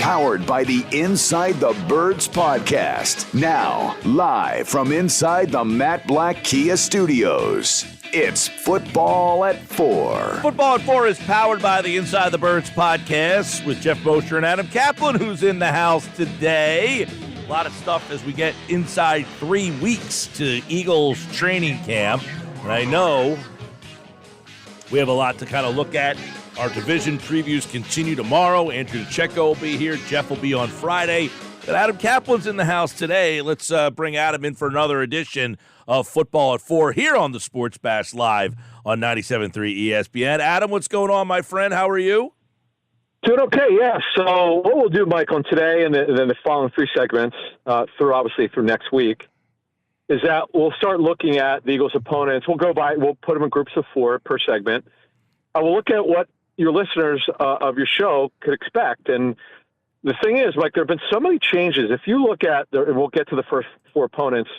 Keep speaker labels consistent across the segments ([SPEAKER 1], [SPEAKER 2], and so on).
[SPEAKER 1] powered by the Inside the Birds podcast. Now, live from inside the Matt Black Kia Studios, it's Football at 4.
[SPEAKER 2] Football at 4 is powered by the Inside the Birds podcast with Jeff Mosher and Adam Caplan, who's in the house today. A lot of stuff as we get inside 3 weeks to Eagles training camp. And I know we have a lot to kind of look at. Our division previews continue tomorrow. Andrew DeCecco will be here. Jeff will be on Friday. But Adam Caplan's in the house today. Let's bring Adam in for another edition of Football at 4 here on the Sports Bash Live on 97.3 ESPN. Adam, what's going on, my friend? How are you?
[SPEAKER 3] Doing okay, yeah. So what we'll do, Mike, on today and then the following 3 segments through next week is that we'll start looking at the Eagles' opponents. We'll put them in groups of 4 per segment. We'll look at what your listeners of your show could expect. And the thing is, Mike, there have been so many changes. If you look at, and we'll get to the first 4 opponents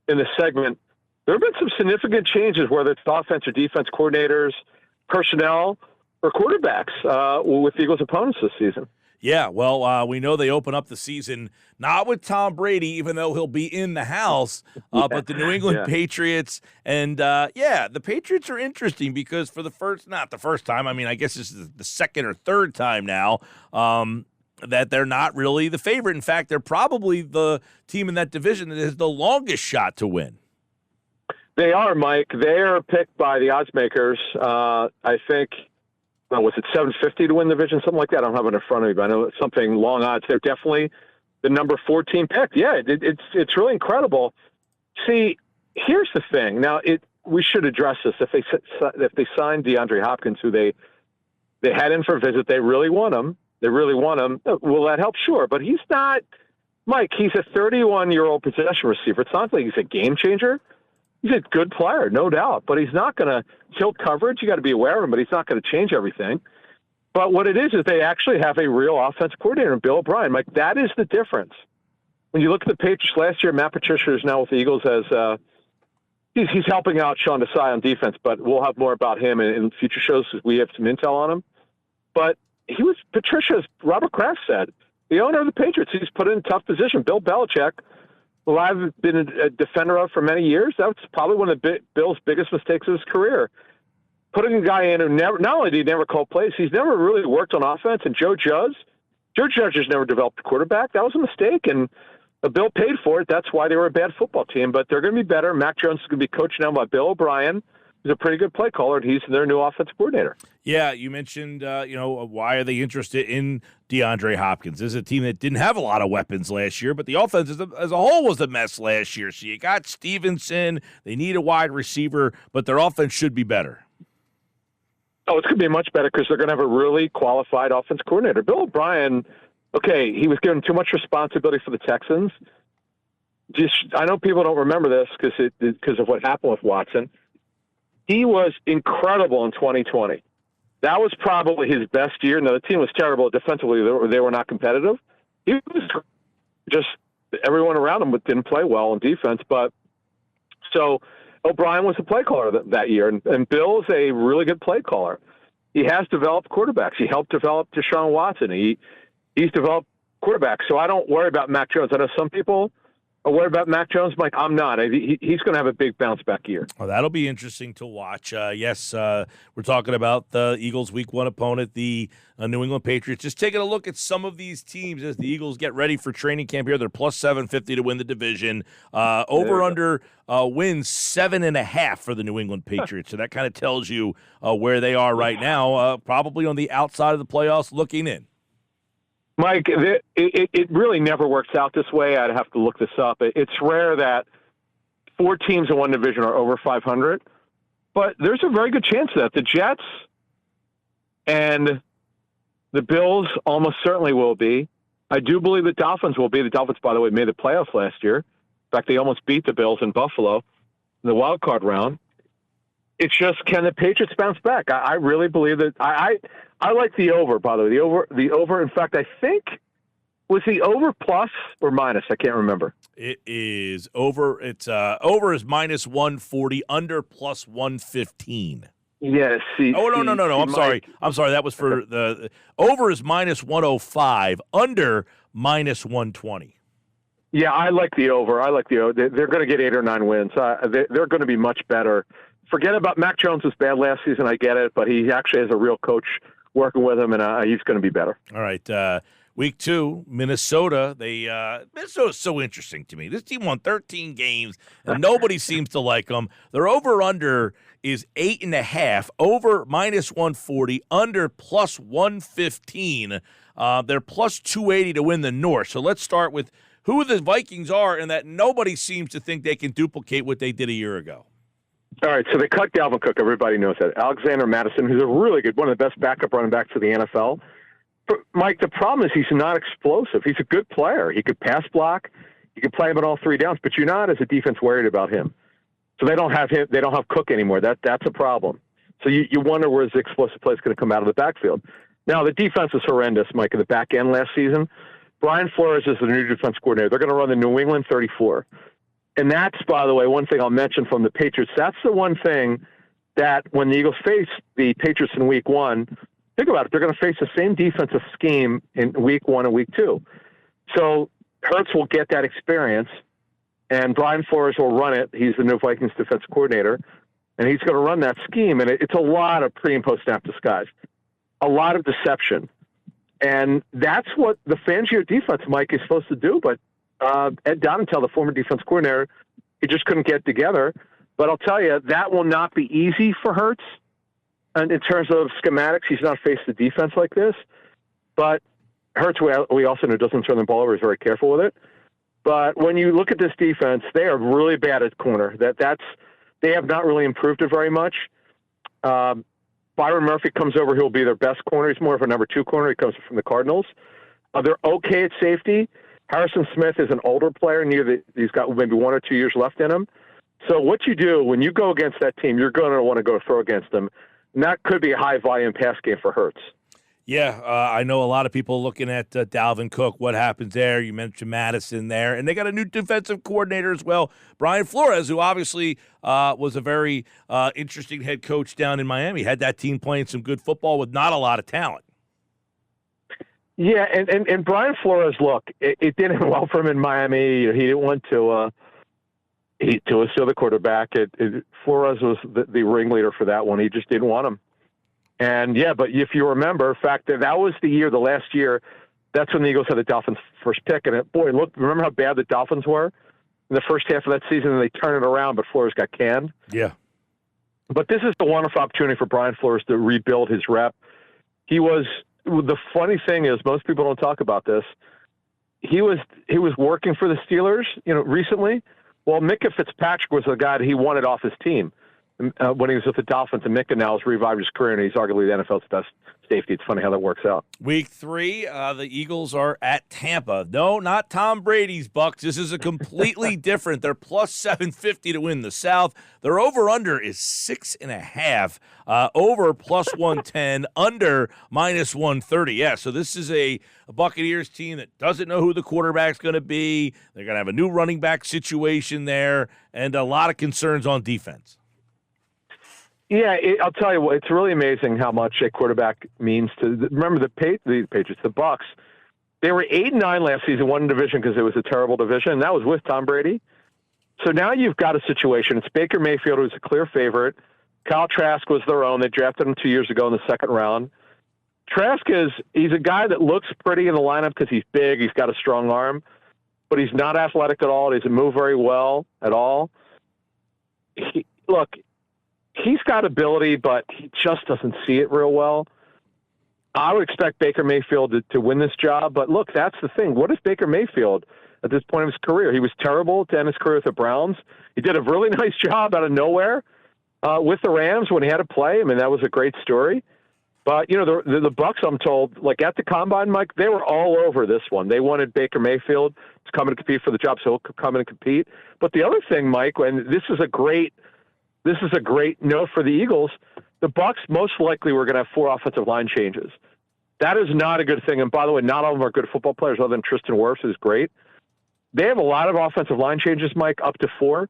[SPEAKER 3] in this segment, there have been some significant changes, whether it's offense or defense coordinators, personnel, or quarterbacks with the Eagles' opponents this season.
[SPEAKER 2] Yeah, well, we know they open up the season not with Tom Brady, even though he'll be in the house, but the New England Patriots. And, the Patriots are interesting because for not the first time, I mean, I guess this is the second or third time now that they're not really the favorite. In fact, they're probably the team in that division that has the longest shot to win.
[SPEAKER 3] They are, Mike. They are picked by the odds makers, I think. Was it 750 to win the division, something like that? I don't have it in front of me, but I know it's something long odds. They're definitely the number 14 pick. Yeah, it's really incredible. See, here's the thing. Now, we should address this. If they signed DeAndre Hopkins, who they had in for a visit, they really want him. Will that help? Sure, but he's not. Mike, he's a 31-year-old possession receiver. It's not like he's a game changer. He's a good player, no doubt, but he's not going to tilt coverage. You got to be aware of him, but he's not going to change everything. But what it is they actually have a real offensive coordinator, Bill O'Brien. Mike, that is the difference. When you look at the Patriots last year, Matt Patricia is now with the Eagles as he's helping out Sean Desai on defense, but we'll have more about him in future shows because we have some intel on him. But he was Patricia's, Robert Kraft said, the owner of the Patriots. He's put in a tough position. Bill Belichick, who I've been a defender of for many years, that's probably one of Bill's biggest mistakes of his career. Putting a guy in who not only did he never call plays, he's never really worked on offense. And Joe Judge has never developed a quarterback. That was a mistake, and Bill paid for it. That's why they were a bad football team. But they're going to be better. Mac Jones is going to be coached now by Bill O'Brien. He's a pretty good play caller, and he's their new offensive coordinator.
[SPEAKER 2] Yeah, you mentioned, why are they interested in DeAndre Hopkins? This is a team that didn't have a lot of weapons last year, but the offense as a whole was a mess last year. So you got Stevenson. They need a wide receiver, but their offense should be better.
[SPEAKER 3] Oh, it's going to be much better because they're going to have a really qualified offense coordinator. Bill O'Brien, okay, he was given too much responsibility for the Texans. I know people don't remember this because of what happened with Watson. He was incredible in 2020. That was probably his best year. Now, the team was terrible defensively. They were not competitive. He was just everyone around him didn't play well on defense. But so O'Brien was a play caller that year, and Bill's a really good play caller. He has developed quarterbacks. He helped develop Deshaun Watson. He's developed quarterbacks. So I don't worry about Mac Jones. I know some people are worried about Mac Jones. Mike, I'm not. He's going to have a big bounce back year.
[SPEAKER 2] Well, that'll be interesting to watch. We're talking about the Eagles' Week 1 opponent, the New England Patriots. Just taking a look at some of these teams as the Eagles get ready for training camp here. They're plus 750 to win the division. Over-under wins 7.5 for the New England Patriots. So that kind of tells you where they are right now, probably on the outside of the playoffs looking in.
[SPEAKER 3] Mike, it really never works out this way. I'd have to look this up. It's rare that 4 teams in one division are over 500, but there's a very good chance that the Jets and the Bills almost certainly will be. I do believe the Dolphins will be. The Dolphins, by the way, made the playoffs last year. In fact, they almost beat the Bills in Buffalo in the wild card round. It's just, can the Patriots bounce back? I really believe that. I like the over, by the way. The over. In fact, I think, was the over plus or minus? I can't remember.
[SPEAKER 2] It is over. It's over is minus 140, under plus 115.
[SPEAKER 3] Yes.
[SPEAKER 2] No. I'm sorry. That was for the over is minus 105, under minus 120.
[SPEAKER 3] Yeah, I like the over. They're going to get 8 or 9 wins. They're going to be much better. Forget about Mac Jones was bad last season. I get it, but he actually has a real coach working with him, and he's going to be better.
[SPEAKER 2] All right. Week 2, Minnesota. Minnesota's so interesting to me. This team won 13 games, and nobody seems to like them. Their over-under is 8.5, over minus 140, under plus 115. They're plus 280 to win the North. So let's start with who the Vikings are, and that nobody seems to think they can duplicate what they did a year ago.
[SPEAKER 3] All right, so they cut Dalvin Cook. Everybody knows that. Alexander Madison, who's a really good, one of the best backup running backs in the NFL. But Mike, the problem is he's not explosive. He's a good player. He could pass block. You could play him at all 3 downs, but you're not, as a defense, worried about him. So they don't have him. They don't have Cook anymore. That's a problem. So you wonder where his explosive play is going to come out of the backfield. Now, the defense is horrendous, Mike, in the back end last season. Brian Flores is the new defense coordinator. They're going to run the New England 34. And that's, by the way, one thing I'll mention from the Patriots. That's the one thing that when the Eagles face the Patriots in week 1, think about it, they're going to face the same defensive scheme in week 1 and week 2. So Hurts will get that experience, and Brian Flores will run it. He's the new Vikings defense coordinator, and he's going to run that scheme. And it's a lot of pre- and post-snap disguise, a lot of deception. And that's what the Fangio defense, Mike, is supposed to do. But Ed Donatell, the former defense coordinator, he just couldn't get together. But I'll tell you, that will not be easy for Hurts. And in terms of schematics, he's not faced a defense like this. But Hurts, we also know, doesn't turn the ball over. He's very careful with it. But when you look at this defense, they are really bad at corner. They have not really improved it very much. Byron Murphy comes over. He'll be their best corner. He's more of a number 2 corner. He comes from the Cardinals. They're okay at safety. Harrison Smith is an older player. He's got maybe 1 or 2 years left in him. So what you do when you go against that team, you're going to want to go throw against them. And that could be a high-volume pass game for Hurts.
[SPEAKER 2] Yeah, I know a lot of people looking at Dalvin Cook, what happens there. You mentioned Madison there. And they got a new defensive coordinator as well, Brian Flores, who obviously was a very interesting head coach down in Miami. Had that team playing some good football with not a lot of talent.
[SPEAKER 3] Yeah, and Brian Flores, look, it didn't well for him in Miami. He didn't want to steal the quarterback. Flores was the ringleader for that one. He just didn't want him. And, yeah, but if you remember, in fact, that was the last year, that's when the Eagles had the Dolphins' first pick. And, remember how bad the Dolphins were in the first half of that season? And they turned it around, but Flores got canned.
[SPEAKER 2] Yeah.
[SPEAKER 3] But this is a wonderful opportunity for Brian Flores to rebuild his rep. The funny thing is, most people don't talk about this. He was working for the Steelers, recently. Well, Micah Fitzpatrick was the guy that he wanted off his team when he was with the Dolphins, and Micah now has revived his career, and he's arguably the NFL's best safety. It's funny how that works out.
[SPEAKER 2] Week 3, the Eagles are at Tampa. No, not Tom Brady's Bucs. This is a completely different. They're plus 750 to win the South. Their over-under is 6.5. Over plus 110, under minus 130. Yeah, so this is a Buccaneers team that doesn't know who the quarterback's going to be. They're going to have a new running back situation there, and a lot of concerns on defense.
[SPEAKER 3] Yeah, I'll tell you what, it's really amazing how much a quarterback means to. Remember the Patriots, the Bucs. They were 8-9 last season, won division because it was a terrible division, and that was with Tom Brady. So now you've got a situation. It's Baker Mayfield, who's a clear favorite. Kyle Trask was their own. They drafted him 2 years ago in the second round. Trask he's a guy that looks pretty in the lineup because he's big, he's got a strong arm, but he's not athletic at all. He doesn't move very well at all. He's got ability, but he just doesn't see it real well. I would expect Baker Mayfield to win this job, but look, that's the thing. What is Baker Mayfield at this point of his career? He was terrible to end his career with the Browns. He did a really nice job out of nowhere with the Rams when he had to play. I mean, that was a great story. But, the Bucs, I'm told, like at the Combine, Mike, they were all over this one. They wanted Baker Mayfield to come and compete for the job, so he'll come in and compete. But the other thing, Mike, and this is a great note for the Eagles, the Bucs most likely were going to have 4 offensive line changes. That is not a good thing. And by the way, not all of them are good football players other than Tristan Wirfs, who's great. They have a lot of offensive line changes, Mike, up to 4.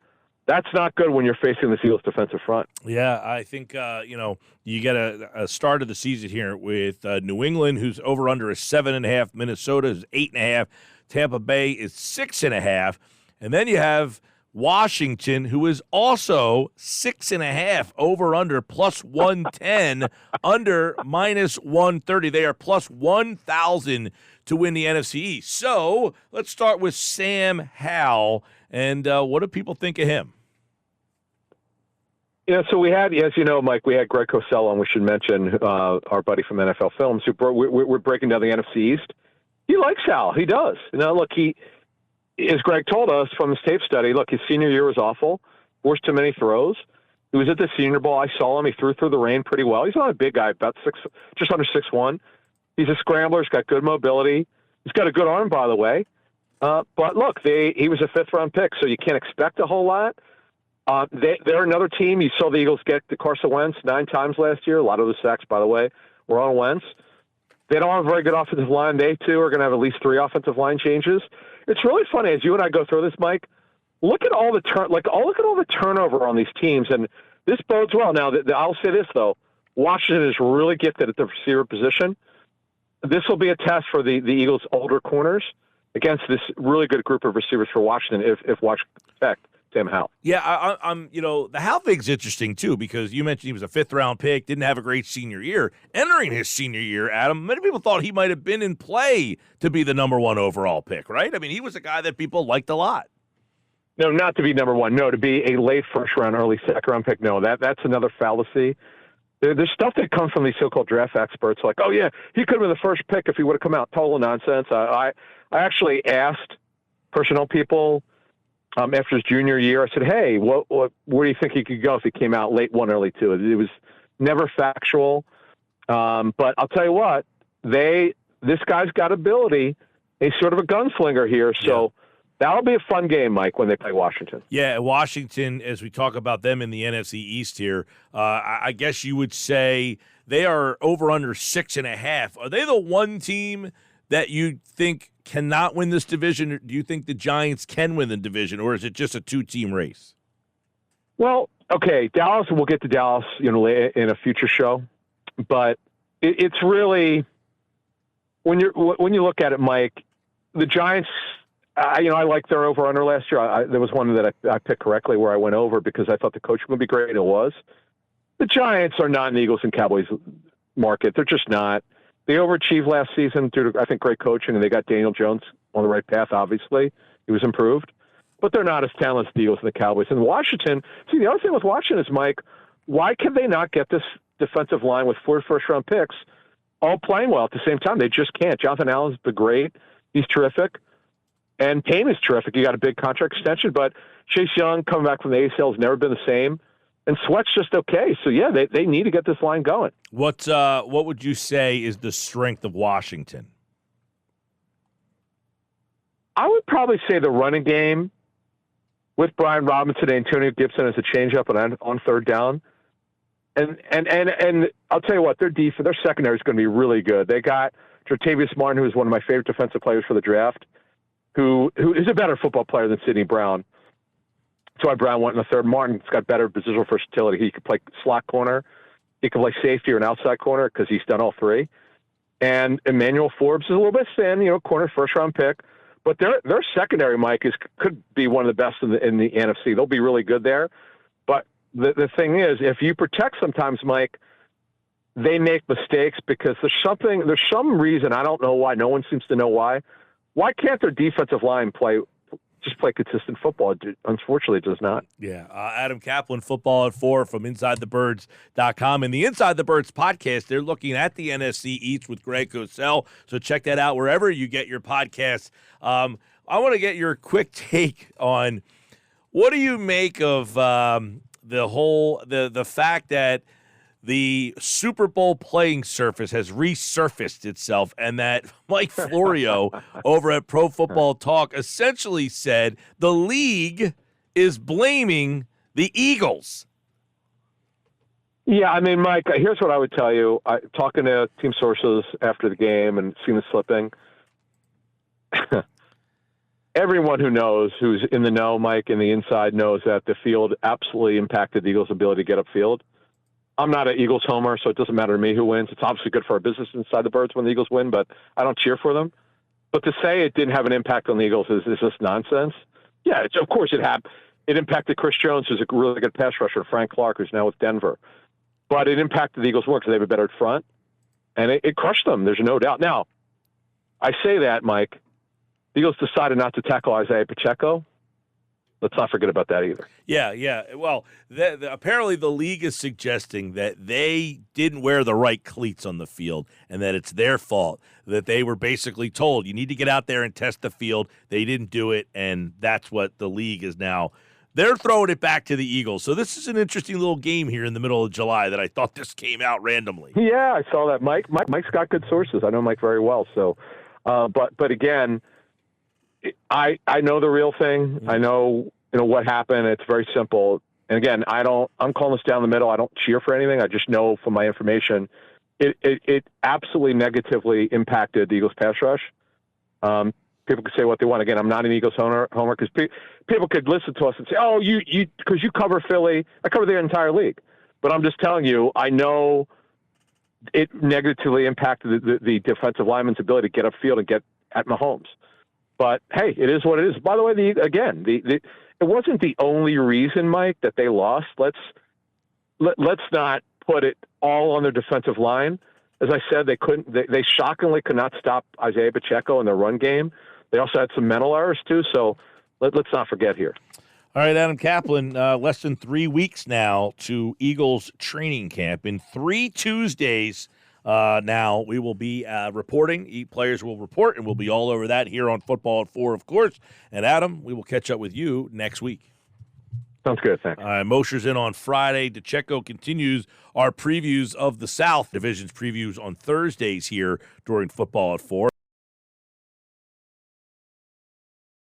[SPEAKER 3] That's not good when you're facing the Eagles defensive front.
[SPEAKER 2] Yeah, I think, you get a start of the season here with New England, who's over under is 7.5. Minnesota is 8.5. Tampa Bay is 6.5. And then you have Washington, who is also 6.5 over under plus 110 under minus 130. They are plus 1,000 to win the NFC East. So let's start with Sam Howell. And what do people think of him?
[SPEAKER 3] So we had, as you know, Mike, we had Greg Cosell on. We should mention our buddy from NFL Films. We're breaking down the NFC East. He likes Hal. He does. Look, as Greg told us from his tape study, look, his senior year was awful. Forced too many throws. He was at the Senior Bowl. I saw him. He threw through the rain pretty well. He's not a big guy, about just under 6'1". He's a scrambler. He's got good mobility. He's got a good arm, by the way. But look, he was a fifth-round pick, so you can't expect a whole lot. They're another team. You saw the Eagles get to Carson Wentz 9 times last year. A lot of the sacks, by the way, were on Wentz. They don't have a very good offensive line. They, too, are going to have at least 3 offensive line changes. It's really funny, as you and I go through this, Mike, look at all the turnover on these teams, and this bodes well. Now, I'll say this, though. Washington is really gifted at the receiver position. This will be a test for the Eagles' older corners against this really good group of receivers for Washington if Washington protect Sam Howell.
[SPEAKER 2] Yeah, I'm. The Howell thing's interesting too because you mentioned he was a 5th-round pick, didn't have a great senior year. Entering his senior year, Adam, many people thought he might have been in play to be the number 1 overall pick, right? I mean, he was a guy that people liked a lot.
[SPEAKER 3] No, not to be number 1. No, to be a late first-round, early second-round pick. No, that's another fallacy. There's stuff that comes from these so-called draft experts like, oh yeah, he could have been the first pick if he would have come out. Total nonsense. I actually asked personnel people. After his junior year, I said, hey, where do you think he could go if he came out late 1, early 2? It was never factual. But I'll tell you what, this guy's got ability. He's sort of a gunslinger here. So that'll be a fun game, Mike, when they play Washington.
[SPEAKER 2] Yeah, Washington, as we talk about them in the NFC East here, I guess you would say they are over under 6.5. Are they the one team that you think cannot win this division? Or do you think the Giants can win the division, or is it just a 2-team race?
[SPEAKER 3] Well, okay, Dallas. We'll get to Dallas, in a future show, but it's really when you look at it, Mike, the Giants. I like their over under last year. There was one that I picked correctly where I went over because I thought the coach would be great. It was. The Giants are not in the Eagles and Cowboys market. They're just not. They overachieved last season due to, I think, great coaching, and they got Daniel Jones on the right path, obviously. He was improved. But they're not as talented as the Eagles and the Cowboys. And Washington, the other thing with Washington is, Mike, why can they not get this defensive line with 4 first-round picks all playing well at the same time? They just can't. Jonathan Allen's been great. He's terrific. And Payne is terrific. You got a big contract extension. But Chase Young coming back from the ACL has never been the same. And Sweat's just okay. So, yeah, they need to get this line going.
[SPEAKER 2] What would you say is the strength of Washington?
[SPEAKER 3] I would probably say the running game with Brian Robinson and Antonio Gibson as a changeup on 3rd down. And I'll tell you what, their secondary is going to be really good. They got Jartavius Martin, who is one of my favorite defensive players for the draft, who is a better football player than Sidney Brown. That's why Brown went in the 3rd. Martin's got better positional versatility. He could play slot corner. He could play safety or an outside corner because he's done all 3. And Emmanuel Forbes is a little bit thin, corner 1st-round pick. But their secondary, Mike, could be one of the best in the NFC. They'll be really good there. But the thing is, if you protect sometimes, Mike, they make mistakes because there's some reason, I don't know why, no one seems to know why. Why can't their defensive line play consistent football? Unfortunately, it does not.
[SPEAKER 2] Yeah. Adam Caplan, Football at 4 from InsideTheBirds.com. And the Inside the Birds podcast, they're looking at the NFC East with Greg Cosell. So check that out wherever you get your podcasts. I want to get your quick take on what do you make of the fact that the Super Bowl playing surface has resurfaced itself, and that Mike Florio over at Pro Football Talk essentially said the league is blaming the Eagles.
[SPEAKER 3] Yeah, I mean, Mike, here's what I would tell you. Talking to team sources after the game and seeing the slipping, everyone who knows, who's in the know, Mike, in the inside, knows that the field absolutely impacted the Eagles' ability to get upfield. I'm not an Eagles homer, so it doesn't matter to me who wins. It's obviously good for our business inside the Birds when the Eagles win, but I don't cheer for them. But to say it didn't have an impact on the Eagles is just nonsense. Yeah, of course it had. It impacted Chris Jones, who's a really good pass rusher, Frank Clark, who's now with Denver. But it impacted the Eagles more because they have a better front, and it crushed them. There's no doubt. Now, I say that, Mike. The Eagles decided not to tackle Isaiah Pacheco. Let's not forget about that either.
[SPEAKER 2] Yeah. Well, apparently the league is suggesting that they didn't wear the right cleats on the field and that it's their fault, that they were basically told, you need to get out there and test the field. They didn't do it, and that's what the league is now. They're throwing it back to the Eagles. So this is an interesting little game here in the middle of July that I thought this came out randomly.
[SPEAKER 3] Yeah, I saw that. Mike's got good sources. I know Mike very well. So, but again, I know the real thing. I know what happened. It's very simple. And again, I'm calling this down the middle. I don't cheer for anything. I just know from my information, it absolutely negatively impacted the Eagles pass rush. People could say what they want. Again, I'm not an Eagles homer because people could listen to us and say, "Oh, because you cover Philly." I cover the entire league, but I'm just telling you, I know it negatively impacted the defensive lineman's ability to get upfield and get at Mahomes. But hey, it is what it is. By the way, it wasn't the only reason, Mike, that they lost. Let's not put it all on their defensive line. As I said, they shockingly could not stop Isaiah Pacheco in their run game. They also had some mental errors too. So let's not forget here.
[SPEAKER 2] All right, Adam Caplan, less than 3 weeks now to Eagles training camp. In 3 Tuesdays now, we will be reporting. Players will report, and we'll be all over that here on Football at 4, of course. And, Adam, we will catch up with you next week.
[SPEAKER 3] Sounds good, thanks.
[SPEAKER 2] Mosher's in on Friday. DeCecco continues our previews of the South Division's previews on Thursdays here during Football at 4.